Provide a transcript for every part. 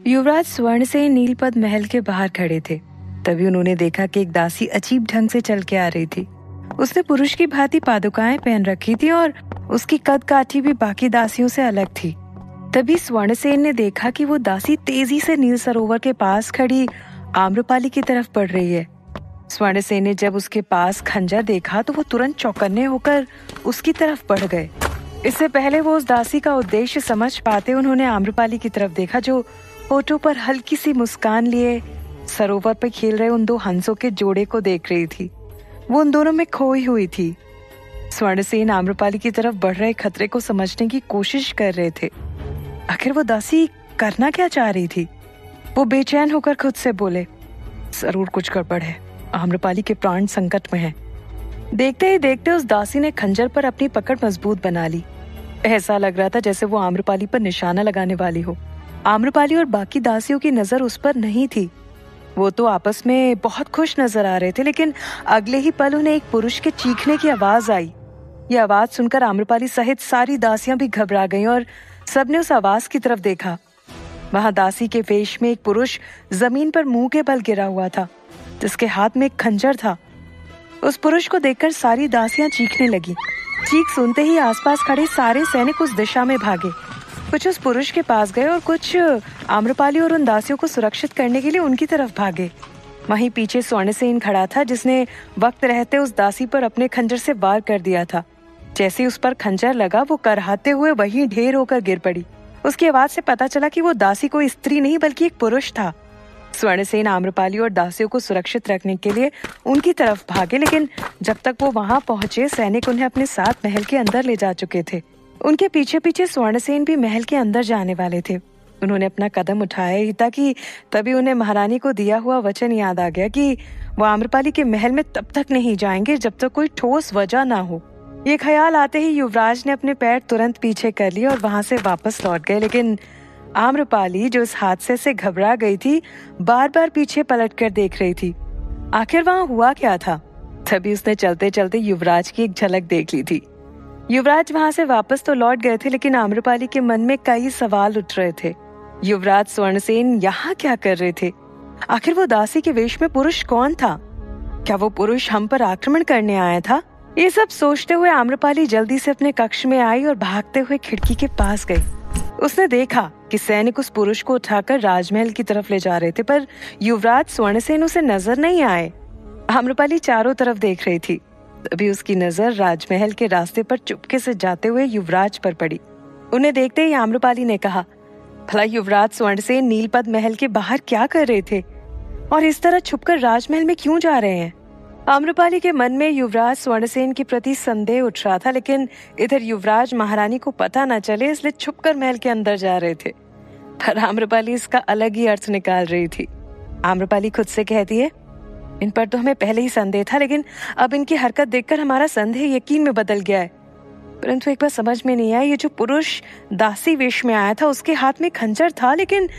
युवराज स्वर्णसेन नीलपद्म महल के बाहर खड़े थे। तभी उन्होंने देखा कि एक दासी अजीब ढंग से चल के आ रही थी। उसने पुरुष की भांति पादुकाएं पहन रखी थी और उसकी कद काठी भी बाकी दासियों से अलग थी। तभी स्वर्णसेन ने देखा कि वो दासी तेजी से नील सरोवर के पास खड़ी आम्रपाली की तरफ बढ़ रही है। स्वर्णसेन ने जब उसके पास खंजर देखा तो वो तुरंत चौकन्ने होकर उसकी तरफ बढ़ गए। इससे पहले वो उस दासी का उद्देश्य समझ पाते उन्होंने आम्रपाली की तरफ देखा, जो होठों पर हल्की सी मुस्कान लिए सरोवर पर खेल रहे उन दो हंसों के जोड़े को देख रही थी। वो उन दोनों में खोई हुई थी। स्वर्णसेन आम्रपाली की तरफ बढ़ रहे खतरे को समझने की कोशिश कर रहे थे। आखिर वो दासी करना क्या चाह रही थी? वो बेचैन होकर खुद से बोले, जरूर कुछ गड़बड़ है, आम्रपाली के प्राण संकट में हैं। देखते ही देखते उस दासी ने खंजर पर अपनी पकड़ मजबूत बना ली। ऐसा लग रहा था जैसे वो आम्रपाली पर निशाना लगाने वाली हो। आम्रपाली और बाकी दासियों की नजर उस पर नहीं थी। वो तो आपस में बहुत खुश नजर आ रहे थे, लेकिन अगले ही पल उन्हें एक पुरुष के चीखने की आवाज आई। ये आवाज सुनकर आम्रपाली सहित सारी दासियां भी घबरा गईं और सबने उस आवाज की तरफ देखा। वहां दासी के वेश में एक पुरुष जमीन पर मुंह के बल गिरा हुआ था, जिसके हाथ में एक खंजर था। उस पुरुष को देखकर सारी दासियां चीखने लगी। चीख सुनते ही आसपास खड़े सारे सैनिक उस दिशा में भागे। कुछ उस पुरुष के पास गए और कुछ आम्रपाली और उन दासियों को सुरक्षित करने के लिए उनकी तरफ भागे। वहीं पीछे स्वर्णसेन खड़ा था, जिसने वक्त रहते उस दासी पर अपने खंजर से वार कर दिया था। जैसे ही उस पर खंजर लगा, वो करहाते हुए वहीं ढेर होकर गिर पड़ी। उसकी आवाज से पता चला कि वो दासी कोई स्त्री नहीं बल्कि एक पुरुष था। स्वर्णसेन आम्रपाली और दासियों को सुरक्षित रखने के लिए उनकी तरफ भागे, लेकिन जब तक वो वहां पहुंचे सैनिक उन्हें अपने साथ महल के अंदर ले जा चुके थे। उनके पीछे पीछे स्वर्णसेन भी महल के अंदर जाने वाले थे। उन्होंने अपना कदम उठाया ही था कि तभी उन्हें महारानी को दिया हुआ वचन याद आ गया कि वो आम्रपाली के महल में तब तक नहीं जाएंगे जब तक कोई ठोस वजह ना हो। ये ख्याल आते ही युवराज ने अपने पैर तुरंत पीछे कर लिए और वहां से वापस लौट गए, लेकिन आम्रपाली जो इस हादसे से घबरा गई थी, बार बार पीछे पलट कर देख रही थी। आखिर वहां हुआ क्या था? तभी उसने चलते चलते युवराज की एक झलक देख ली थी। युवराज वहां से वापस तो लौट गए थे, लेकिन आम्रपाली के मन में कई सवाल उठ रहे थे। युवराज स्वर्णसेन यहाँ क्या कर रहे थे? आखिर वो दासी के वेश में पुरुष कौन था? क्या वो पुरुष हम पर आक्रमण करने आया था? ये सब सोचते हुए आम्रपाली जल्दी से अपने कक्ष में आई और भागते हुए खिड़की के पास गई। उसने देखा कि सैनिक उस पुरुष को उठाकर राजमहल की तरफ ले जा रहे थे, पर युवराज स्वर्णसेन उसे नजर नहीं आए। आम्रपाली चारों तरफ देख रही थी। तभी उसकी नजर राजमहल के रास्ते पर चुपके से जाते हुए युवराज पर पड़ी। उन्हें देखते ही आम्रपाली ने कहा, भला युवराज स्वर्णसेन नीलपद्म महल के बाहर क्या कर रहे थे और इस तरह छुपकर राजमहल में क्यों जा रहे हैं? आम्रपाली के मन में युवराज स्वर्णसेन के प्रति संदेह उठ रहा था, लेकिन इधर युवराज महारानी को पता न चले इसलिए छुपकर महल के अंदर जा रहे थे। पर आम्रपाली इसका अलग ही अर्थ निकाल रही थी। आम्रपाली खुद से कहती है, इन पर तो हमें पहले ही संदेह था, लेकिन अब इनकी हरकत देखकर हमारा संदेह यकीन में बदल गया है। परंतु एक बार समझ में नहीं आया, ये जो पुरुष दासी वेश में आया था उसके हाथ में खंजर था, लेकिन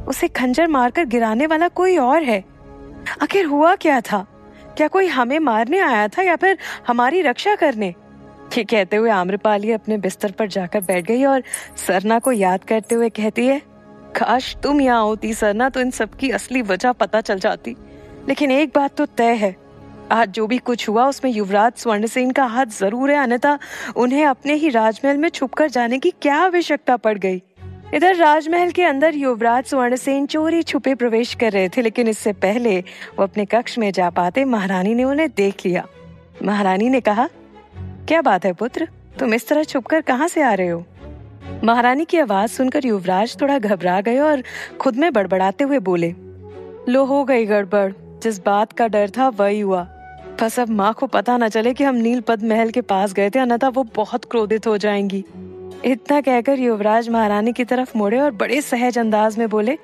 उसे खंजर मारकर गिराने वाला कोई और है। आखिर हुआ क्या था? क्या कोई हमें मारने आया था या फिर हमारी रक्षा करने? ये कहते हुए आम्रपाली अपने बिस्तर पर जाकर बैठ गई और सरना को याद करते हुए कहती है, काश तुम यहाँ होती सरना, तो इन सब की असली वजह पता चल जाती। लेकिन एक बात तो तय है, आज जो भी कुछ हुआ उसमें युवराज स्वर्णसेन का हाथ जरूर है, अन्यथा उन्हें अपने ही राजमहल में छुपकर जाने की क्या आवश्यकता पड़ गई। इधर राजमहल के अंदर युवराज स्वर्णसेन चोरी छुपे प्रवेश कर रहे थे, लेकिन इससे पहले वो अपने कक्ष में जा पाते महारानी ने उन्हें देख लिया। महारानी ने कहा, क्या बात है पुत्र, तुम इस तरह छुपकर कहाँ से आ रहे हो? महारानी की आवाज सुनकर युवराज थोड़ा घबरा गए और खुद में बड़बड़ाते हुए बोले, लो हो गई गड़बड़, जिस बात का डर था वही हुआ। बस अब माँ को पता न चले कि हम नीलपद्म महल के पास गए थे, अन्यथा वो बहुत क्रोधित हो जाएंगी। इतना कहकर युवराज महारानी की तरफ मुड़े और बड़े सहज अंदाज में बोले,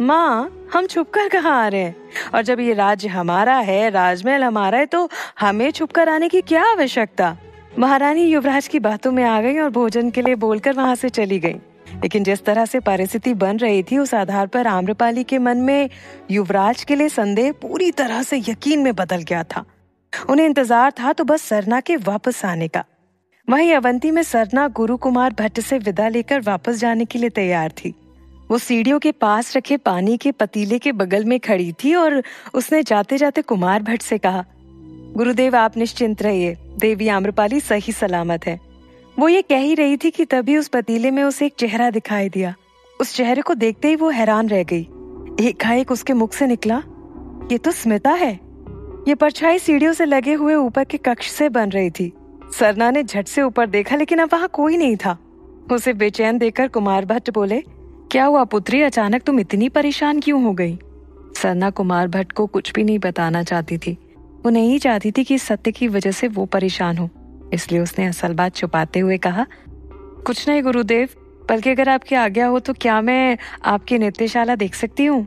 माँ हम छुपकर कहाँ आ रहे हैं? और जब ये राज्य हमारा है, राजमहल हमारा है, तो हमें छुपकर आने की क्या आवश्यकता? महारानी युवराज की बातों में आ गई और भोजन के लिए बोलकर वहां से चली गई। लेकिन जिस तरह से परिस्थिति बन रही थी, उस आधार पर आम्रपाली के मन में युवराज के लिए संदेह पूरी तरह से यकीन में बदल गया था। उन्हें इंतजार था तो बस सरना के वापस आने का। वहीं अवंती में सरना गुरु कुमार भट्ट से विदा लेकर वापस जाने के लिए तैयार थी। वो सीढ़ियों के पास रखे पानी के पतीले के बगल में खड़ी थी और उसने जाते जाते कुमार भट्ट से कहा, गुरुदेव आप निश्चिंत रहिए, देवी आम्रपाली सही सलामत है। वो ये कह ही रही थी कि तभी उस पतीले में उसे एक चेहरा दिखाई दिया। उस चेहरे को देखते ही वो हैरान रह गई। एकाएक उसके मुख से निकला, ये तो स्मिता है। ये परछाई सीढ़ियों से लगे हुए ऊपर के कक्ष से बन रही थी। सरना ने झट से ऊपर देखा, लेकिन अब वहां कोई नहीं था। उसे बेचैन देखकर कुमार भट्ट बोले, क्या हुआ पुत्री, अचानक तुम इतनी परेशान क्यों हो गई? सरना कुमार भट्ट को कुछ भी नहीं बताना चाहती थी। वो नहीं चाहती थी कि इस सत्य की वजह से वो परेशान हो, इसलिए उसने असल बात छुपाते हुए कहा, कुछ नहीं गुरुदेव, बल्कि अगर आपकी आज्ञा हो तो क्या मैं आपकी नृत्यशाला देख सकती हूँ?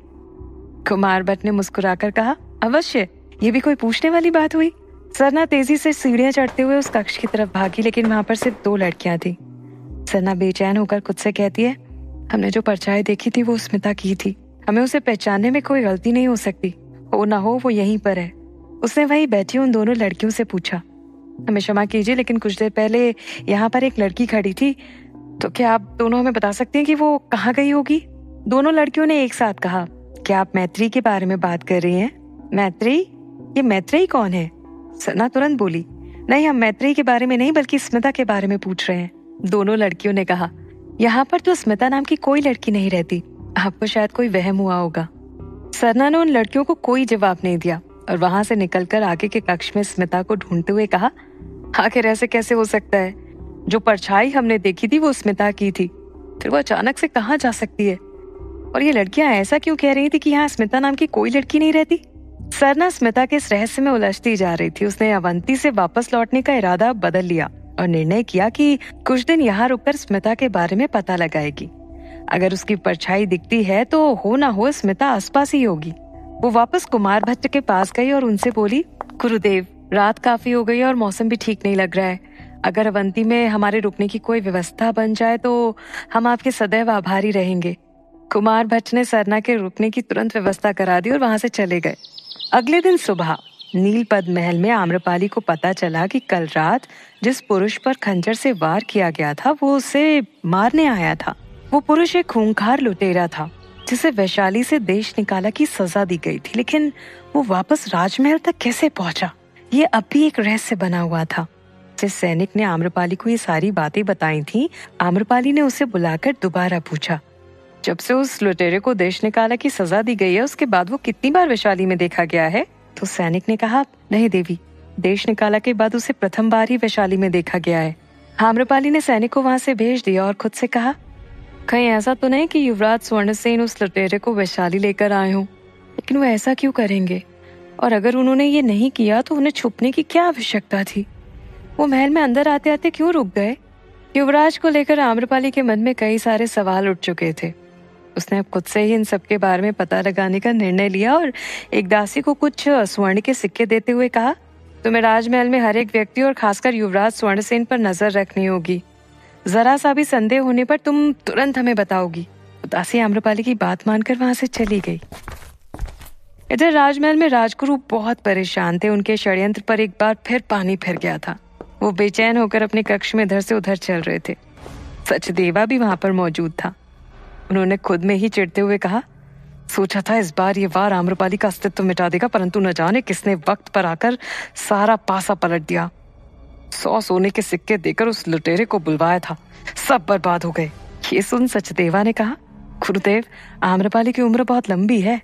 कुमार भट्ट ने मुस्कुराकर कहा, अवश्य, ये भी कोई पूछने वाली बात हुई। सरना तेजी से सीढ़ियां चढ़ते हुए उस कक्ष की तरफ भागी, लेकिन वहां पर सिर्फ 2 लड़कियां थी। सरना बेचैन होकर खुद से कहती है, हमने जो परछाई देखी थी वो स्मिता की थी। हमें उसे पहचानने में कोई गलती नहीं हो सकती। हो ना हो वो यहीं पर है। उसने वहीं बैठी उन दोनों लड़कियों से पूछा, हमें क्षमा कीजिए, लेकिन कुछ देर पहले यहाँ पर एक लड़की खड़ी थी, तो क्या आप दोनों हमें बता सकते हैं कि वो कहाँ गई होगी? दोनों लड़कियों ने एक साथ कहा, क्या आप मैत्री के बारे में बात कर रही हैं? मैत्री? ये मैत्री कौन है? सरना तुरंत बोली, नहीं, हम मैत्री के बारे में नहीं बल्कि स्मिता के बारे में पूछ रहे हैं। दोनों लड़कियों ने कहा, यहाँ पर तो स्मिता नाम की कोई लड़की नहीं रहती, आपको शायद कोई वहम हुआ होगा। सरना ने उन लड़कियों को कोई जवाब नहीं दिया और वहां से निकलकर आगे के कक्ष में स्मिता को ढूंढते हुए कहा, आखिर ऐसे कैसे हो सकता है? जो परछाई हमने देखी थी वो स्मिता की थी, फिर वो अचानक से कहाँ जा सकती है? और ये लड़कियां ऐसा क्यों कह रही थी कि यहाँ स्मिता नाम की कोई लड़की नहीं रहती? सरना स्मिता के इस रहस्य में उलझती जा रही थी। उसने अवंती से वापस लौटने का इरादा बदल लिया और निर्णय किया कि कुछ दिन यहाँ रुककर स्मिता के बारे में पता लगाएगी। अगर उसकी परछाई दिखती है तो हो ना हो स्मिता आसपास ही होगी। वो वापस कुमार भट्ट के पास गई और उनसे बोली, गुरुदेव, रात काफी हो गई और मौसम भी ठीक नहीं लग रहा है। अगर अवंती में हमारे रुकने की कोई व्यवस्था बन जाए तो हम आपके सदैव आभारी रहेंगे। कुमार भट्ट ने सरना के रुकने की तुरंत व्यवस्था करा दी और वहां से चले गए। अगले दिन सुबह नीलपद महल में आम्रपाली को पता चला कि कल रात जिस पुरुष पर खंजर से वार किया गया था वो उसे मारने आया था। वो पुरुष एक खूंखार लुटेरा था जिसे वैशाली से देश निकाला की सजा दी गई थी, लेकिन वो वापस राजमहल तक कैसे पहुंचा, ये अब भी एक रहस्य बना हुआ था। जिस सैनिक ने आम्रपाली को ये सारी बातें बताई थी, आम्रपाली ने उसे बुलाकर दोबारा पूछा, जब से उस लुटेरे को देश निकाला की सजा दी गई है उसके बाद वो कितनी बार वैशाली में देखा गया है? तो सैनिक ने कहा, नहीं देवी, देश निकाला के बाद उसे प्रथम बार ही वैशाली में देखा गया है। आम्रपाली ने सैनिक को वहां से भेज दिया और खुद से कहा, कहीं ऐसा तो नहीं कि युवराज स्वर्णसेन उस लुटेरे को वैशाली लेकर आए हों? लेकिन वो ऐसा क्यों करेंगे? और अगर उन्होंने ये नहीं किया तो उन्हें छुपने की क्या आवश्यकता थी? वो महल में अंदर आते आते क्यों रुक गए? युवराज को लेकर आम्रपाली के मन में कई सारे सवाल उठ चुके थे। उसने अब खुद से ही इन सब के बारे में पता लगाने का निर्णय लिया और एक दासी को कुछ स्वर्ण के सिक्के देते हुए कहा, तुम्हें राजमहल में हर एक व्यक्ति और खासकर युवराज स्वर्णसेन पर नजर रखनी होगी। जरा सा भी संदेह होने पर तुम तुरंत हमें बताओगी। दासी आम्रपाली की बात मानकर वहां से चली गई। इधर राजमहल में राजगुरु बहुत परेशान थे। उनके षड्यंत्र पर एक बार फिर पानी फिर गया था। वो बेचैन होकर अपने कक्ष में इधर से उधर चल रहे थे। सचदेवा भी वहां पर मौजूद था। उन्होंने खुद में ही चिढ़ते हुए कहा, सोचा था इस बार ये वार आम्रपाली का अस्तित्व मिटा देगा, परंतु न जाने किसने वक्त पर आकर सारा पासा पलट दिया। 100 सोने के सिक्के देकर उस लुटेरे को बुलवाया था, सब बर्बाद हो गए। ये सुन सचदेवा ने कहा, गुरुदेव, आम्रपाली की उम्र बहुत लंबी है,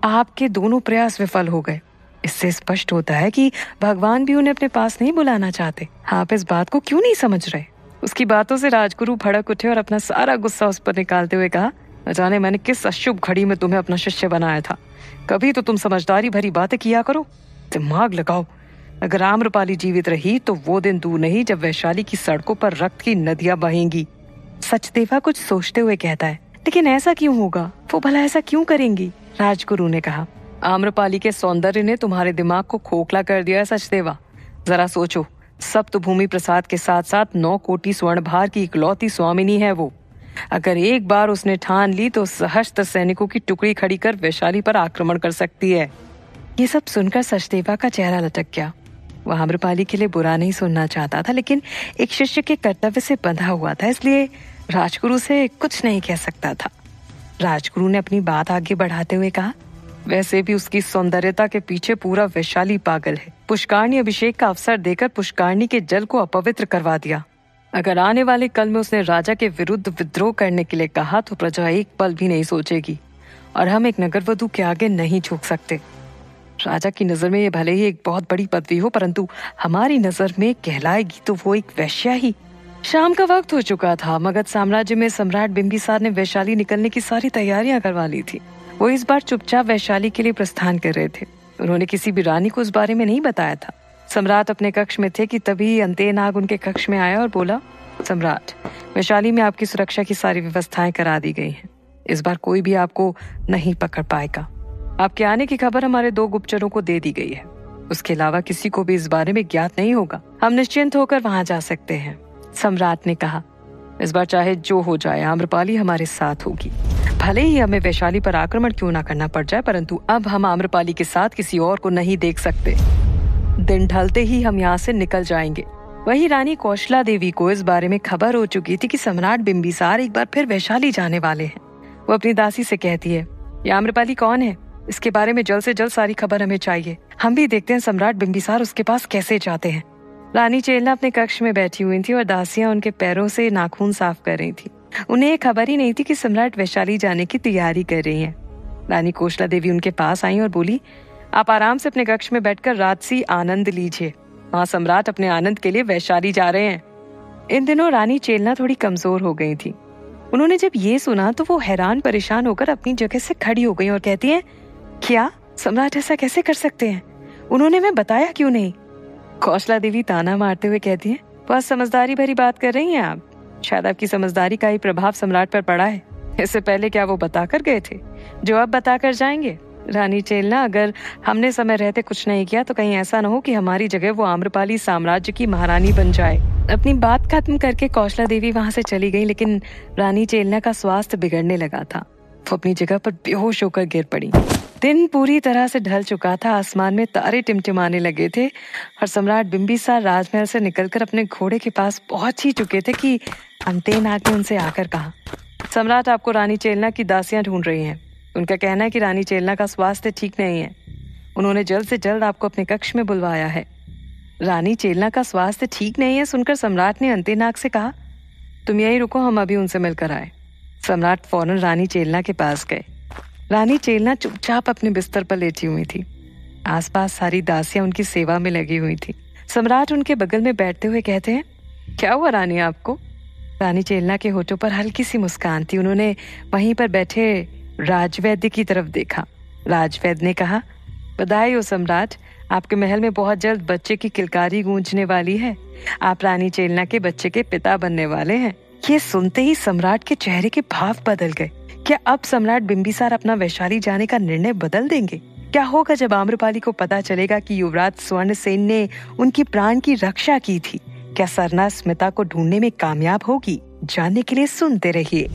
आपके दोनों प्रयास विफल हो गए। इससे स्पष्ट होता है कि भगवान भी उन्हें अपने पास नहीं बुलाना चाहते। आप इस बात को क्यों नहीं समझ रहे? उसकी बातों से राजगुरु भड़क उठे और अपना सारा गुस्सा उस पर निकालते हुए कहा, न जाने मैंने किस अशुभ घड़ी में तुम्हें अपना शिष्य बनाया था। कभी तो तुम समझदारी भरी बातें किया करो, दिमाग लगाओ। अगर आम्रपाली जीवित रही तो वो दिन दूर नहीं जब वैशाली की सड़कों पर रक्त की नदियां बहेंगी। सचदेवा कुछ सोचते हुए कहता है, लेकिन ऐसा क्यों होगा? वो भला ऐसा क्यों करेंगी? राजगुरु ने कहा, आम्रपाली के सौंदर्य ने तुम्हारे दिमाग को खोखला कर दिया है सचदेवा। जरा सोचो, सप्तभूमि प्रसाद के साथ साथ 9 कोटि स्वर्ण भार की इकलौती स्वामिनी है वो। अगर एक बार उसने ठान ली तो सहस्त्र सैनिकों की टुकड़ी खड़ी कर वैशाली पर आक्रमण कर सकती है। ये सब सुनकर सचदेवा का चेहरा लटक गया। वह आम्रपाली के लिए बुरा नहीं सुनना चाहता था, लेकिन एक शिष्य के कर्तव्य से बंधा हुआ था, इसलिए राजगुरु से कुछ नहीं कह सकता था। राजगुरु ने अपनी बात आगे बढ़ाते हुए कहा, वैसे भी उसकी सौंदर्यता के पीछे पूरा वैशाली पागल है। पुष्करणी अभिषेक का अवसर देकर पुष्करणी के जल को अपवित्र करवा दिया। अगर आने वाले कल में उसने राजा के विरुद्ध विद्रोह करने के लिए कहा तो प्रजा एक पल भी नहीं सोचेगी और हम एक नगरवधू के आगे नहीं झुक सकते। राजा की नजर में ये भले ही एक बहुत बड़ी पदवी हो, परंतु हमारी नजर में कहलाएगी तो वो एक वैश्या ही। शाम का वक्त हो चुका था। मगध साम्राज्य में सम्राट बिंबिसार ने वैशाली निकलने की सारी तैयारियां करवा ली थी। वो इस बार चुपचाप वैशाली के लिए प्रस्थान कर रहे थे। उन्होंने किसी भी रानी को उस बारे में नहीं बताया था। सम्राट अपने कक्ष में थे कि तभी अंतेनाग उनके कक्ष में आया और बोला, सम्राट, वैशाली में आपकी सुरक्षा की सारी व्यवस्थाएं करा दी गई हैं। इस बार कोई भी आपको नहीं पकड़ पाएगा। आपके आने की खबर हमारे 2 गुप्तचरों को दे दी गई है। उसके अलावा किसी को भी इस बारे में ज्ञात नहीं होगा। हम निश्चिंत होकर वहां जा सकते हैं। सम्राट ने कहा, इस बार चाहे जो हो जाए आम्रपाली हमारे साथ होगी। भले ही हमें वैशाली पर आक्रमण क्यों ना करना पड़ जाए, परंतु अब हम आम्रपाली के साथ किसी और को नहीं देख सकते। दिन ढलते ही हम यहाँ से निकल जाएंगे। वही रानी कौशला देवी को इस बारे में खबर हो चुकी थी कि सम्राट बिंबिसार एक बार फिर वैशाली जाने वाले हैं। वो अपनी दासी से कहती है, ये आम्रपाली कौन है? इसके बारे में जल्द से जल्द सारी खबर हमें चाहिए। हम भी देखते हैं सम्राट बिंबिसार उसके पास कैसे जाते हैं। रानी चेलना अपने कक्ष में बैठी हुई थी और दासियां उनके पैरों से नाखून साफ कर रही थी। उन्हें खबर ही नहीं थी कि सम्राट वैशाली जाने की तैयारी कर रही हैं। रानी कौशला देवी उनके पास आई और बोली, आप आराम से अपने कक्ष में बैठकर राजसी आनंद लीजिए। वहाँ सम्राट अपने आनंद के लिए वैशाली जा रहे हैं। इन दिनों रानी चेलना थोड़ी कमजोर हो गई थी। उन्होंने जब ये सुना तो वो हैरान परेशान होकर अपनी जगह से खड़ी हो गई और कहती हैं, क्या सम्राट ऐसा कैसे कर सकते हैं? उन्होंने हमें बताया क्यों नहीं? कौशला देवी ताना मारते हुए कहती हैं, बहुत समझदारी भरी बात कर रही हैं आप। शायद आपकी समझदारी का ही प्रभाव सम्राट पर पड़ा है। इससे पहले क्या वो बताकर गए थे जो अब बताकर जाएंगे? रानी चेलना, अगर हमने समय रहते कुछ नहीं किया तो कहीं ऐसा न हो कि हमारी जगह वो आम्रपाली साम्राज्य की महारानी बन जाए। अपनी बात खत्म करके कौशला देवी वहां से चली गई, लेकिन रानी चेलना का स्वास्थ्य बिगड़ने लगा था। वो अपनी जगह पर बेहोश होकर गिर पड़ी। दिन पूरी तरह से ढल चुका था। आसमान में तारे टिमटिमाने लगे थे और सम्राट बिंबिसार राजमहल से निकलकर अपने घोड़े के पास पहुंच ही चुके थे कि अंतेनाग ने उनसे आकर कहा, सम्राट आपको रानी चेलना की दासियां ढूंढ रही हैं। उनका कहना है कि रानी चेलना का स्वास्थ्य ठीक नहीं है। उन्होंने जल्द से जल्द आपको अपने कक्ष में बुलवाया है। रानी चेलना का स्वास्थ्य ठीक नहीं है सुनकर सम्राट ने अंतेनाग से कहा, तुम यहीं रुको, हम अभी उनसे मिलकर आए। सम्राट फौरन रानी चेलना के पास गए। रानी चेलना चुपचाप अपने बिस्तर पर लेटी हुई थी। आसपास सारी दासियां उनकी सेवा में लगी हुई थी। सम्राट उनके बगल में बैठते हुए कहते हैं, क्या हुआ रानी आपको? रानी चेलना के होठों पर हल्की सी मुस्कान थी। उन्होंने वहीं पर बैठे राजवैद्य की तरफ देखा। राजवैद्य ने कहा, बधाई हो सम्राट, आपके महल में बहुत जल्द बच्चे की किलकारी गूंजने वाली है। आप रानी चेलना के बच्चे के पिता बनने वाले हैं। ये सुनते ही सम्राट के चेहरे के भाव बदल गए। क्या अब सम्राट बिंबिसार अपना वैशाली जाने का निर्णय बदल देंगे? क्या होगा जब आम्रपाली को पता चलेगा कि युवराज स्वर्णसेन ने उनकी प्राण की रक्षा की थी? क्या सरना स्मिता को ढूंढने में कामयाब होगी? जानने के लिए सुनते रहिए।